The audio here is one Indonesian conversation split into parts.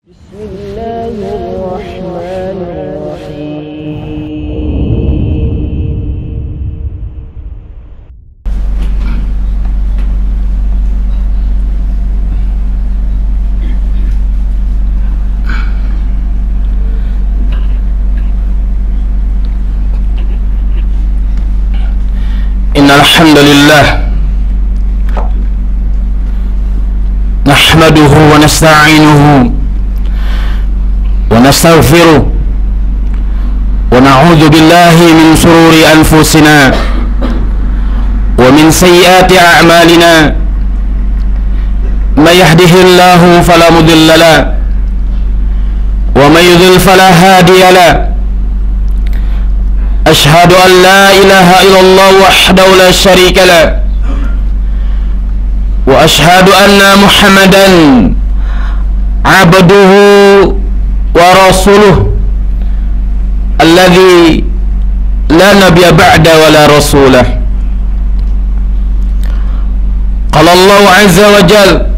Innal hamdalillah nahmaduhu wa nasta'inuhu wa nastaghfiruh wa na'udzu billahi min shururi anfusina wa min sayyiati a'malina may yahdihillahu fala mudilla lahu wa may yudlil fala hadiya lahu Ashhadu an la ilaha illallah wahdahu la syarika lah wa ashhadu anna Muhammadan abduhu wa rasuluh alladhi la nabiyya ba'da wa la rasulah. Qala Allah azza wa jalla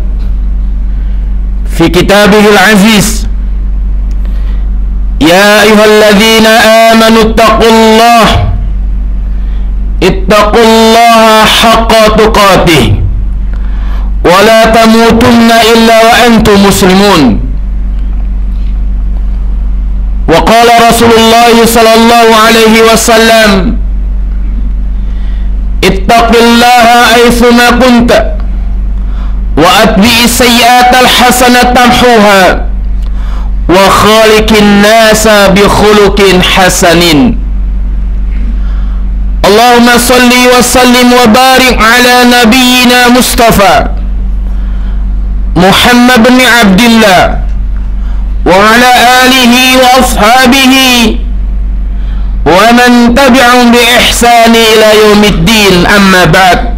fi kitabihil aziz Ya ayyuhalladzina amanu ittaqullaha haqqa tuqatih wa la tamutunna illa wa antum muslimun. Wa qala Rasulullah sallallahu alaihi wasallam ittaqillaha aitsuma kunta wa atbi'is sayyi'atal hasanata tamhuha wa khaliqin nasa bi khuluqin hasanin. Allahumma salli wa sallim wa barik ala nabiyyina Mustafa Muhammad bin Abdullah wa ala alihi wa ashabihi wa man tabi'ahum bi ihsani ila yaumiddin, amma ba'd.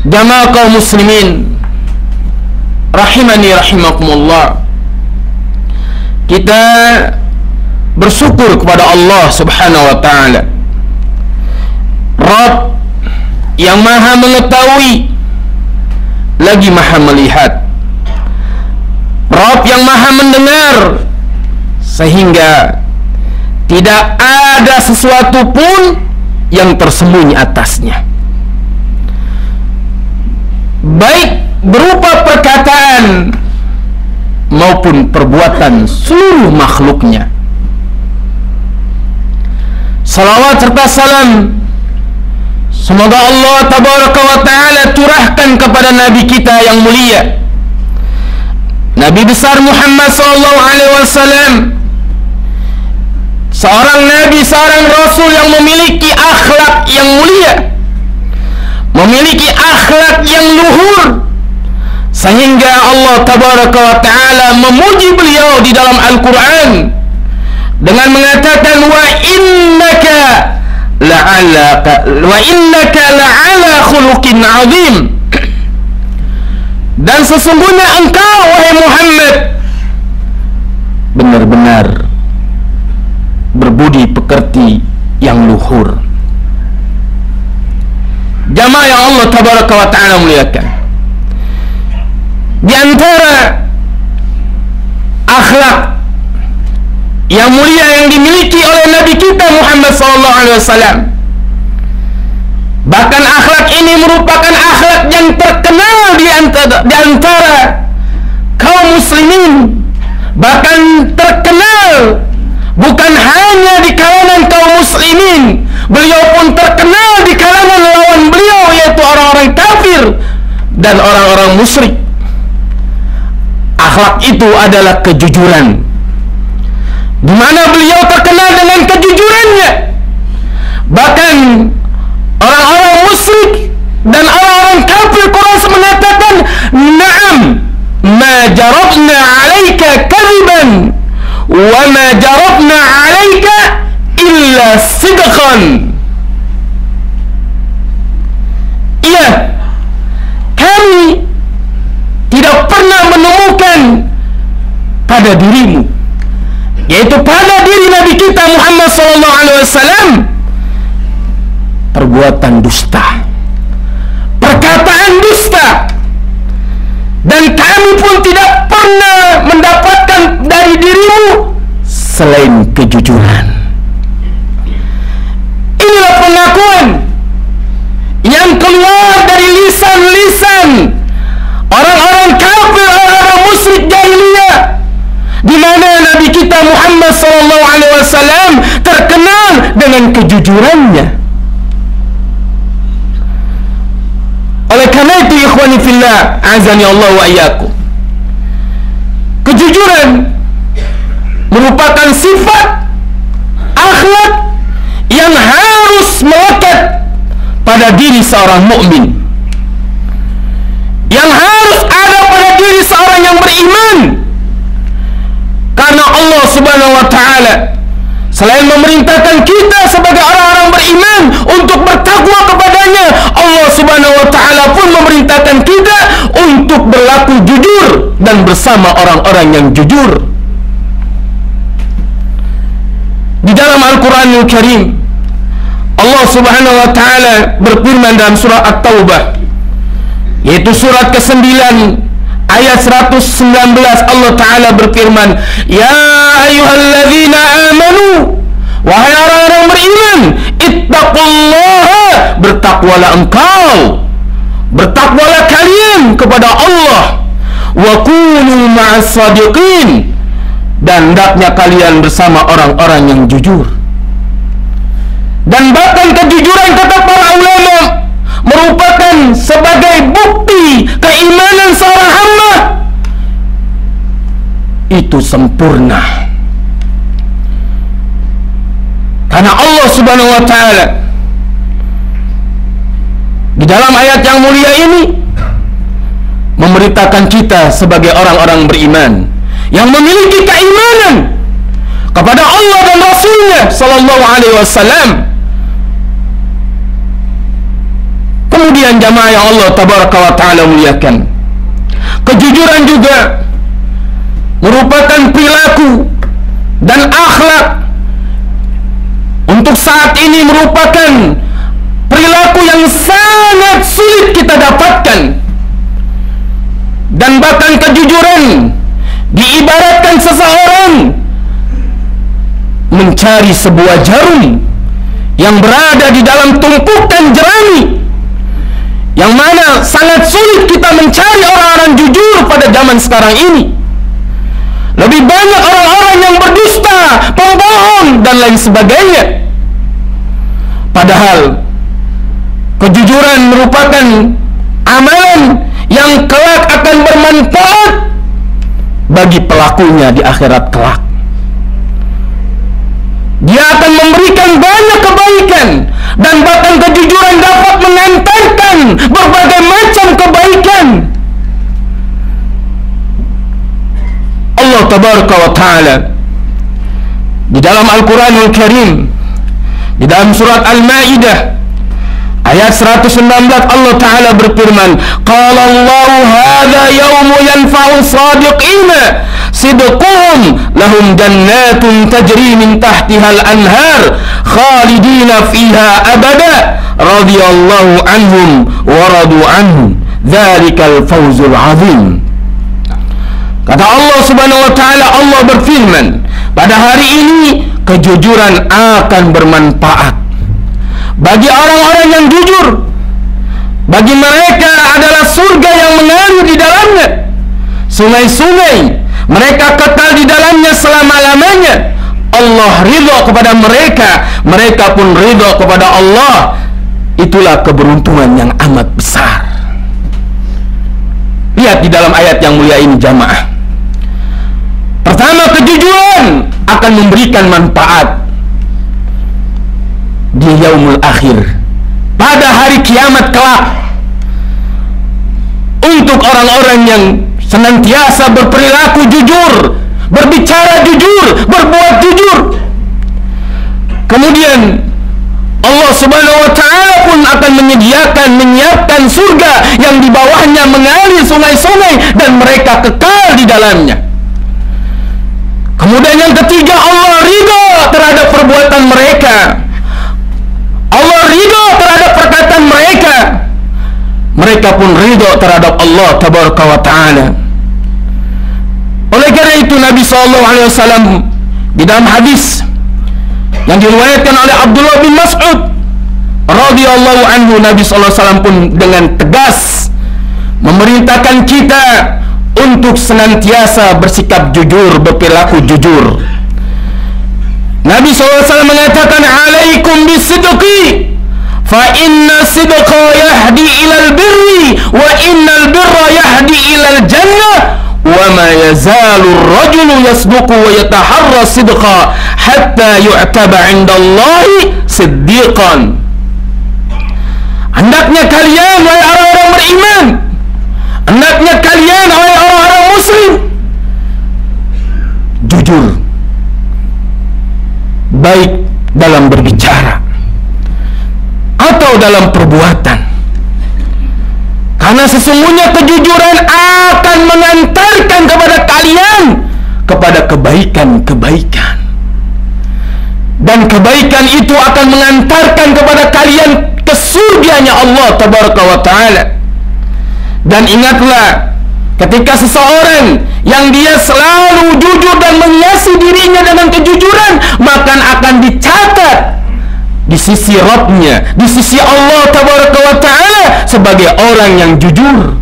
Jamaah kaum muslimin rahimani rahimakumullah, kita bersyukur kepada Allah subhanahu wa ta'ala, Rabb yang maha mengetahui lagi maha melihat, Rabb yang maha mendengar sehingga tidak ada sesuatu pun yang tersembunyi atasnya, baik berupa perkataan maupun perbuatan seluruh makhluknya. Salawat serta salam semoga Allah tabaraka wa ta'ala curahkan kepada Nabi kita yang mulia, Nabi besar Muhammad sallallahu alaihi wasallam, seorang Nabi, seorang Rasul yang memiliki akhlak yang mulia, memiliki akhlak yang luhur, sehingga Allah tabaraka wa ta'ala memuji beliau di dalam Al-Quran dengan mengatakan wa innaka la'ala khuluqin azim, dan sesungguhnya engkau wahai Muhammad benar-benar berbudi pekerti yang luhur. Jamaah yang Allah tabaraka wa ta'ala muliakan, di antara akhlak yang mulia yang dimiliki oleh Nabi kita Muhammad SAW, bahkan akhlak ini merupakan akhlak yang terkenal di antara kaum muslimin, bahkan terkenal bukan hanya di kalangan kaum muslimin, beliau pun terkenal di kalangan lawan beliau, yaitu orang-orang kafir dan orang-orang musyrik. Akhlak itu adalah kejujuran, di mana beliau terkenal dengan kejujurannya. Bahkan orang-orang musyrik dan orang-orang kafir Quraisy mengatakan, "Na'am, ma jarabna 'alaika kadhiban wa ma jarabna 'alaika illa sidqan." Iya, kami tidak pernah menemukan pada dirimu, yaitu pada diri Nabi kita Muhammad SAW, perbuatan dusta, perkataan dusta, dan kami pun tidak pernah mendapatkan dari dirimu selain kejujuran. Inilah pengakuan yang keluar dari lisan-lisan orang-orang kafir, orang-orang musyrik jahiliyah, di mana Nabi kita Muhammad SAW terkenal dengan kejujurannya. Oleh karena itu, ikhwani fillah, azani Allah wa iyyakum, kejujuran merupakan sifat akhlak yang harus melekat pada diri seorang mukmin, yang harus ada pada diri seorang yang beriman. Karena Allah Subhanahu wa ta'ala selain memerintahkan kita sebagai orang-orang beriman untuk bertakwa kepadanya, Allah Subhanahu wa ta'ala pun memerintahkan kita untuk berlaku jujur dan bersama orang-orang yang jujur. Di dalam Al-Quranul Karim, Allah Subhanahu wa ta'ala berfirman dalam surah At-Taubah, yaitu surat ke-9 ayat 119. Allah Ta'ala berfirman, ya ayyuhalladzina amanu, wahai orang-orang beriman, ittaqullaha, bertakwalah engkau, bertakwalah kalian kepada Allah, wa kunu ma'as sadiqin, dan hendaknya kalian bersama orang-orang yang jujur. Dan bahkan kejujuran, kata para ulama, merupakan sebagai bukti keimanan seorang hamba itu sempurna. Karena Allah Subhanahu wa ta'ala di dalam ayat yang mulia ini memerintahkan kita sebagai orang-orang beriman yang memiliki keimanan kepada Allah dan Rasulnya sallallahu alaihi wasallam. Kemudian jamaah yang Allah tabaraka wa ta'ala muliakan, kejujuran juga merupakan perilaku dan akhlak untuk saat ini merupakan perilaku yang sangat sulit kita dapatkan. Dan bahkan kejujuran diibaratkan seseorang mencari sebuah jarum yang berada di dalam tumpukan jerami, yang mana sangat sulit kita mencari orang-orang jujur pada zaman sekarang ini. Lebih banyak orang-orang yang berdusta, pembohong, dan lain sebagainya. Padahal kejujuran merupakan amalan yang kelak akan bermanfaat bagi pelakunya di akhirat kelak. Dia akan memberikan banyak kebaikan, dan bahkan kejujuran dapat mengantarkan berbagai macam kebaikan. Allah tabaraka wa ta'ala di dalam Al-Quranul Karim, di dalam surat Al-Ma'idah ayat 119, Allah Ta'ala berfirman, qala Allahu hadha yawmu yanfa'u sadiqina sidquhum lahum jannatun tajri min tahtihal anhar khalidina fiha abada radiyallahu anhum wa radu anhu dzalikal fawzul azim. Kata Allah Subhanahu wa ta'ala, Allah berfirman, pada hari ini kejujuran akan bermanfaat bagi orang-orang yang jujur. Bagi mereka adalah surga yang mengalir di dalamnya sungai-sungai, mereka kekal di dalamnya selama-lamanya. Allah ridha kepada mereka, mereka pun ridha kepada Allah. Itulah keberuntungan yang amat besar. Lihat di dalam ayat yang mulia ini jamaah. Pertama, kejujuran akan memberikan manfaat di yaumul akhir, pada hari kiamat kelak, untuk orang-orang yang senantiasa berperilaku jujur, berbicara jujur, berbuat jujur. Kemudian Allah Subhanahu wa ta'ala pun akan menyiapkan surga yang di bawahnya mengalir sungai-sungai dan mereka kekal di dalamnya. Kemudian yang ketiga, Allah ridha terhadap perbuatan mereka, Allah ridha terhadap perkataan mereka. Mereka mereka pun ridho terhadap Allah tabaraka wa ta'ala. Oleh karena itu Nabi SAW di dalam hadis yang diriwayatkan oleh Abdullah bin Mas'ud radhiyallahu anhu, Nabi SAW pun dengan tegas memerintahkan kita untuk senantiasa bersikap jujur, berperilaku jujur. Nabi SAW mengatakan, alaikum bisidqi fa inna sidqa yahdi ilal birri wa innal birra yahdi ilal jannah wa ma yazalu ar-rajulu yasduqu wa yataharra sidqa hatta yu'taba 'inda Allahi siddiqan. Hendaknya kalian wahai orang-orang beriman, hendaknya kalian wahai orang-orang muslim jujur, baik dalam berbicara atau dalam perbuatan, karena sesungguhnya kejujuran akan mengantarkan kepada kalian kepada kebaikan-kebaikan, dan kebaikan itu akan mengantarkan kepada kalian ke surganya Allah tabaraka wa ta'ala. Dan ingatlah, ketika seseorang yang dia selalu jujur dan menghiasi dirinya dengan kejujuran, maka akan dicatat di sisi Rabbnya, di sisi Allah tabaraka wa ta'ala sebagai orang yang jujur.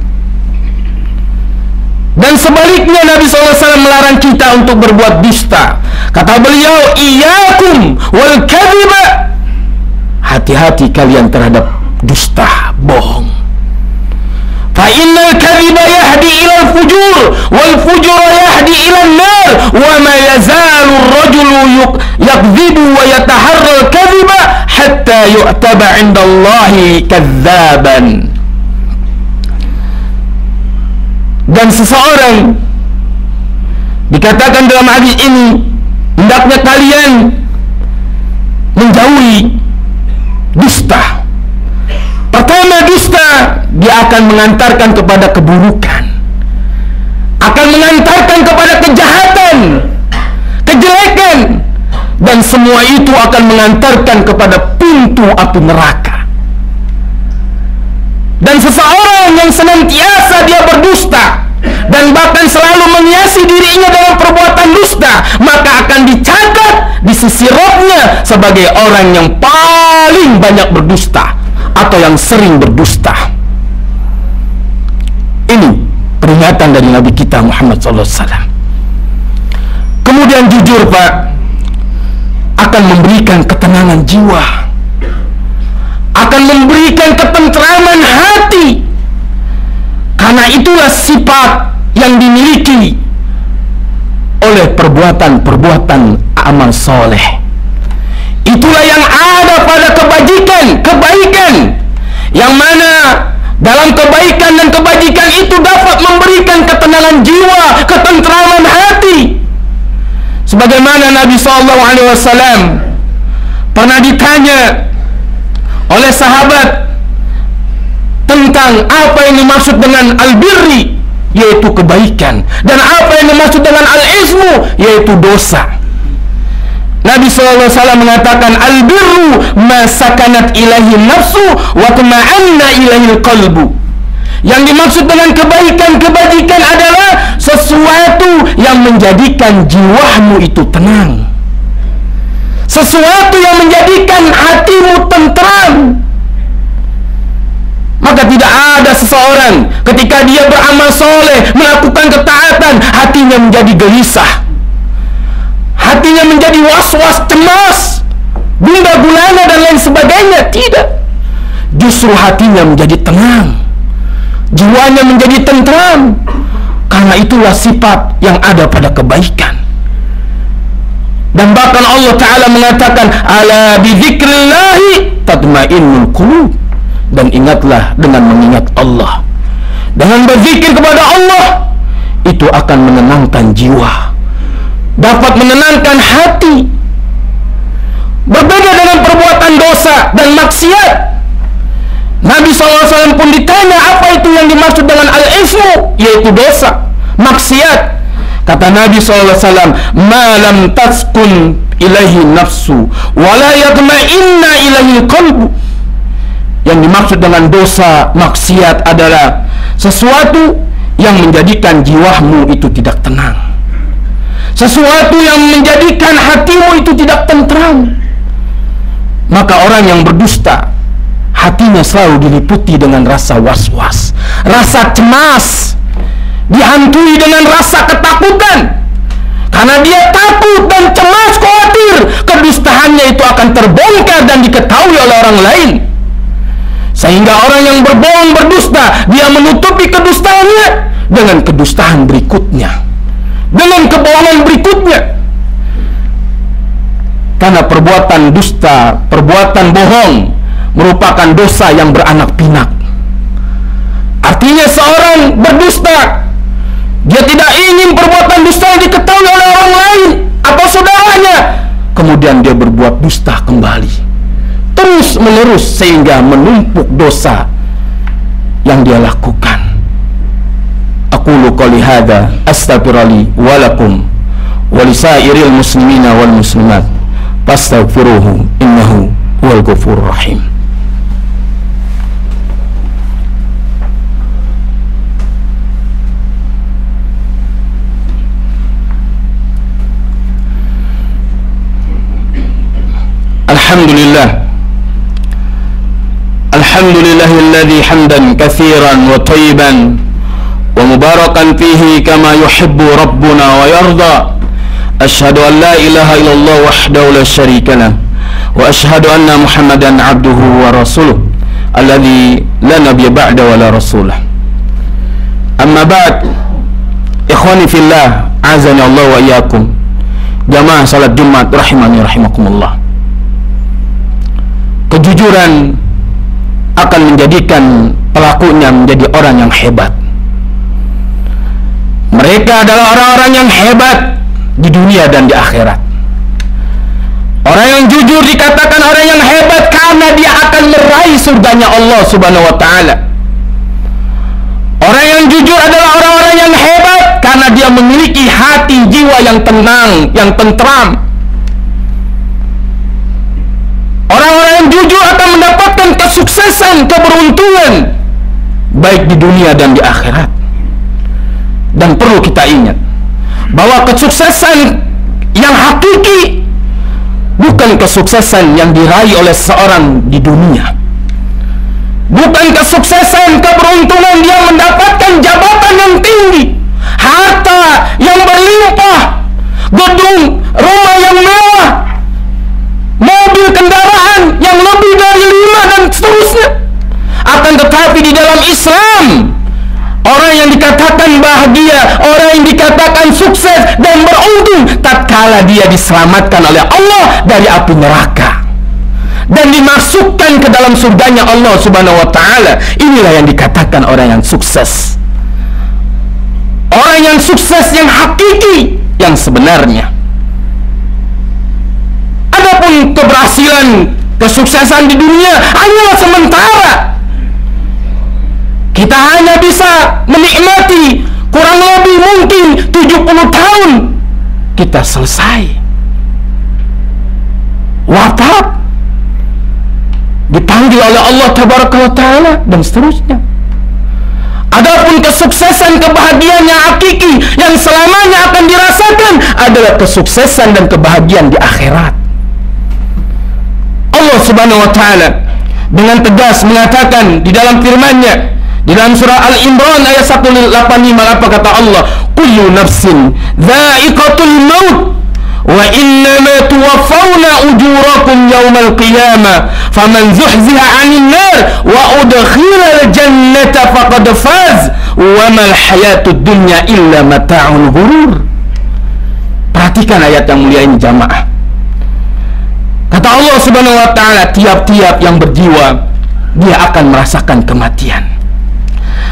Dan sebaliknya Nabi SAW melarang kita untuk berbuat dusta. Kata beliau, iyyakum wal kadhiba, hati-hati kalian terhadap dusta, bohong. Fa innal kadhiba yahdi ilal fujur wal fujura yahdi ilan nar wa ma yazalu ar-rajulu yakdhibu wa yataharra al-kadhiba hatta yu'taba 'inda Allahi kadzaban. Dan seseorang dikatakan dalam hadis ini, hendaknya kalian menjauhi dusta. Pertama, dusta dia akan mengantarkan kepada keburukan, akan mengantarkan kepada kejahatan, kejelekan, dan semua itu akan mengantarkan kepada pintu api neraka. Dan seseorang yang senantiasa dia berdusta dan bahkan selalu menghiasi dirinya dalam perbuatan dusta, maka akan dicatat di sisi Rabbnya sebagai orang yang paling banyak berdusta atau yang sering berdusta. Ini peringatan dari Nabi kita Muhammad SAW. Kemudian jujur, Pak, akan memberikan ketenangan jiwa, akan memberikan ketentraman hati, karena itulah sifat yang dimiliki oleh perbuatan-perbuatan amal soleh. Itulah yang ada pada kebaikan, yang mana dalam kebaikan dan kebajikan itu dapat memberikan ketenangan jiwa, ketentraman hati. Sebagaimana Nabi SAW pernah ditanya oleh sahabat tentang apa yang dimaksud dengan al-birri, yaitu kebaikan, dan apa yang dimaksud dengan al-ismu, yaitu dosa. Nabi SAW mengatakan, al-birru ma sakanat ilahi nafsu wa tuma'anna ilahi qalbu. Yang dimaksud dengan kebaikan, kebajikan adalah sesuatu yang menjadikan jiwamu itu tenang, sesuatu yang menjadikan hatimu tentram. Maka tidak ada seseorang ketika dia beramal soleh, melakukan ketaatan, hatinya menjadi gelisah, hatinya menjadi was-was, cemas, gundah gulana dan lain sebagainya. Tidak, justru hatinya menjadi tenang, jiwanya menjadi tentram, karena itulah sifat yang ada pada kebaikan. Dan bahkan Allah Ta'ala mengatakan, ala bizikrillahi tatmainnul qulub. Dan ingatlah dengan mengingat Allah, dengan berzikir kepada Allah, itu akan menenangkan jiwa, dapat menenangkan hati. Berbeda dengan perbuatan dosa dan maksiat. Nabi SAW pun ditanya apa itu yang dimaksud dengan al-ismu, yaitu dosa, maksiat. Kata Nabi SAW, ma lam taskun ilahi nafsu wa la yatma'inna ilahi qalbu. Yang dimaksud dengan dosa maksiat adalah sesuatu yang menjadikan jiwamu itu tidak tenang, sesuatu yang menjadikan hatimu itu tidak tentram. Maka orang yang berdusta, hatinya selalu diliputi dengan rasa was-was, rasa cemas, dihantui dengan rasa ketakutan, karena dia takut dan cemas, khawatir kedustaannya itu akan terbongkar dan diketahui oleh orang lain. Sehingga orang yang berbohong, berdusta, dia menutupi kedustaannya dengan kedustaan berikutnya, dengan kebohongan berikutnya. Karena perbuatan dusta, perbuatan bohong merupakan dosa yang beranak pinak. Artinya seorang berdusta, dia tidak ingin perbuatan dusta diketahui oleh orang lain atau saudaranya, kemudian dia berbuat dusta kembali, terus menerus, sehingga menumpuk dosa yang dia lakukan. Aqulu qouli hadza astaghfirullahi wa lakum wa lisairil muslimina wal muslimat fastaghfiruhu innahu huwal ghafurur rahim. Alhamdulillah, alhamdulillahilladzi hamdan katsiran wa thayyiban wa mubarakan fihi kama yuhibbu rabbuna wa yarda. Asyhadu an la ilaha illallah wahdahu la syarika lah wa asyhadu anna Muhammadan abduhu wa rasuluh alladzi la nabiyya ba'da wa la rasulah. Amma ba'd, ikhwani fillah, azani Allah wa iyyakum. Jamaah salat Jumat rahimani rahimakumullah. Kejujuran akan menjadikan pelakunya menjadi orang yang hebat. Mereka adalah orang-orang yang hebat di dunia dan di akhirat. Orang yang jujur dikatakan orang yang hebat karena dia akan meraih surganya Allah Subhanahu wa ta'ala. Orang yang jujur adalah orang-orang yang hebat karena dia memiliki hati jiwa yang tenang, yang tentram. Orang-orang yang jujur akan mendapatkan kesuksesan, keberuntungan, baik di dunia dan di akhirat. Dan perlu kita ingat bahwa kesuksesan yang hakiki bukan kesuksesan yang diraih oleh seorang di dunia, bukan kesuksesan, keberuntungan dia mendapatkan jabatan yang tinggi, harta yang berlimpah, gedung, rumah yang mewah, mobil kendaraan yang lebih dari 5 dan seterusnya. Akan tetapi di dalam Islam, orang yang dikatakan bahagia, orang yang dikatakan sukses dan beruntung tatkala dia diselamatkan oleh Allah dari api neraka dan dimasukkan ke dalam surganya Allah Subhanahu wa ta'ala. Inilah yang dikatakan orang yang sukses, orang yang sukses yang hakiki, yang sebenarnya. Adapun keberhasilan, kesuksesan di dunia hanyalah sementara. Kita hanya bisa menikmati kurang lebih mungkin 70 tahun, kita selesai, wafat, dipanggil oleh Allah Tabaraka wa ta'ala, dan seterusnya. Adapun kesuksesan, kebahagiaan yang hakiki yang selamanya akan dirasakan adalah kesuksesan dan kebahagiaan di akhirat. Allah Subhanahu wa ta'ala dengan tegas mengatakan di dalam firman-Nya di dalam surah Al-Imran ayat 185, apa kata Allah? Kullu nafsin dha'iqatul maut wa innama tuwaffawna ujurakum yawmal qiyamah faman zuhziha 'anil nar wa udkhilal jannata faqad faz wa mal hayatud dunya illa mata'ul ghurur. Perhatikan ayat yang mulia ini jamaah. Kata Allah Subhanahu wa ta'ala, tiap-tiap yang berjiwa dia akan merasakan kematian.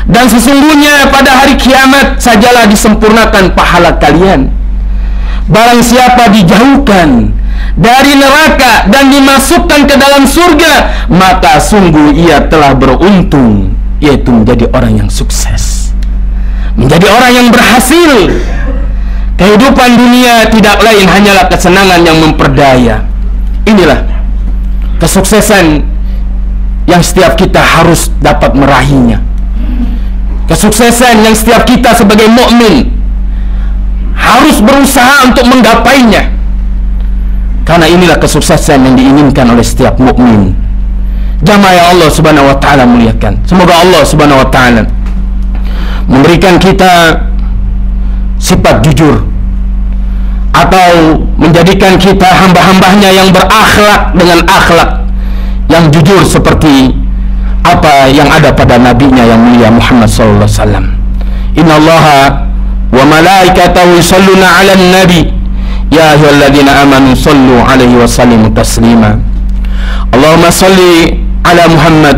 Dan sesungguhnya pada hari kiamat sajalah disempurnakan pahala kalian. Barang siapa dijauhkan dari neraka dan dimasukkan ke dalam surga, maka sungguh ia telah beruntung, yaitu menjadi orang yang sukses, menjadi orang yang berhasil. Kehidupan dunia tidak lain hanyalah kesenangan yang memperdaya. Inilah kesuksesan yang setiap kita harus dapat meraihnya. Kesuksesan yang setiap kita sebagai mukmin harus berusaha untuk menggapainya. Karena inilah kesuksesan yang diinginkan oleh setiap mukmin. Jamaah yang Allah Subhanahu wa taala muliakan. Semoga Allah Subhanahu wa taala memberikan kita sifat jujur, atau menjadikan kita hamba-hambanya yang berakhlak dengan akhlak yang jujur seperti apa yang ada pada nabinya yang mulia Muhammad sallallahu alaihi wasallam. Innallaha wa malaikatahu yusholluna 'alan nabi ya ayyuhalladzina amanu shollu 'alaihi wa sallimu taslima. Allahumma sholli 'ala Muhammad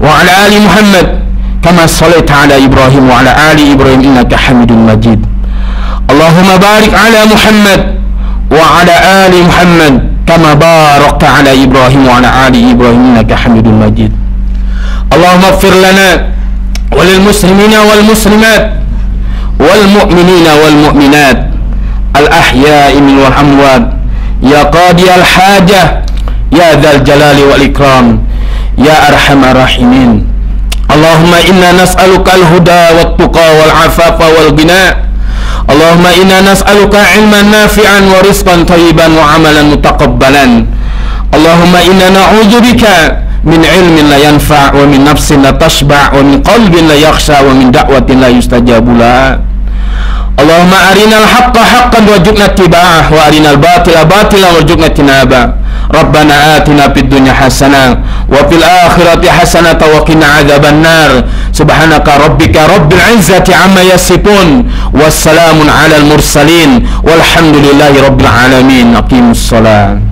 wa 'ala ali Muhammad kama shallaita 'ala Ibrahim wa 'ala ali Ibrahim innaka Hamidum Majid. Allahumma barik 'ala Muhammad wa 'ala ali Muhammad kama barakta 'ala Ibrahim wa 'ala ali Ibrahim innaka Hamidum Majid. Allahumma ighfir lana wa lil muslimina wal muslimat wal mu'minina wal mu'minat al ahya'i minhum wal amwat ya qadiyal hajah ya dzal jalali wal ikram ya arhamar rahimin. Allahumma inna nas'aluka al huda wat tuqa wal afafa wal ghina. Allahumma inna nas'aluka ilman nafi'an wa rizqan thayyiban wa amalan mutaqabbalan. Allahumma inna na'udzubika min ilmin la yanfa' wa min nafsin la tashba' wa min qalbin la yakhsha wa min da'watin la yustajabu laha. Allahumma arinal haqqa haqqan warzuqna ittiba'ah wa arinal batila batilan warzuqna ijtinabah. Rabbana atina fid dunya hasanah wa fil akhirati hasanah wa qina adzaban nar. Subhanaka rabbika rabbil izzati amma yasifun wassalamun alal mursalin walhamdulillahi rabbil alamin. Aqimus salat.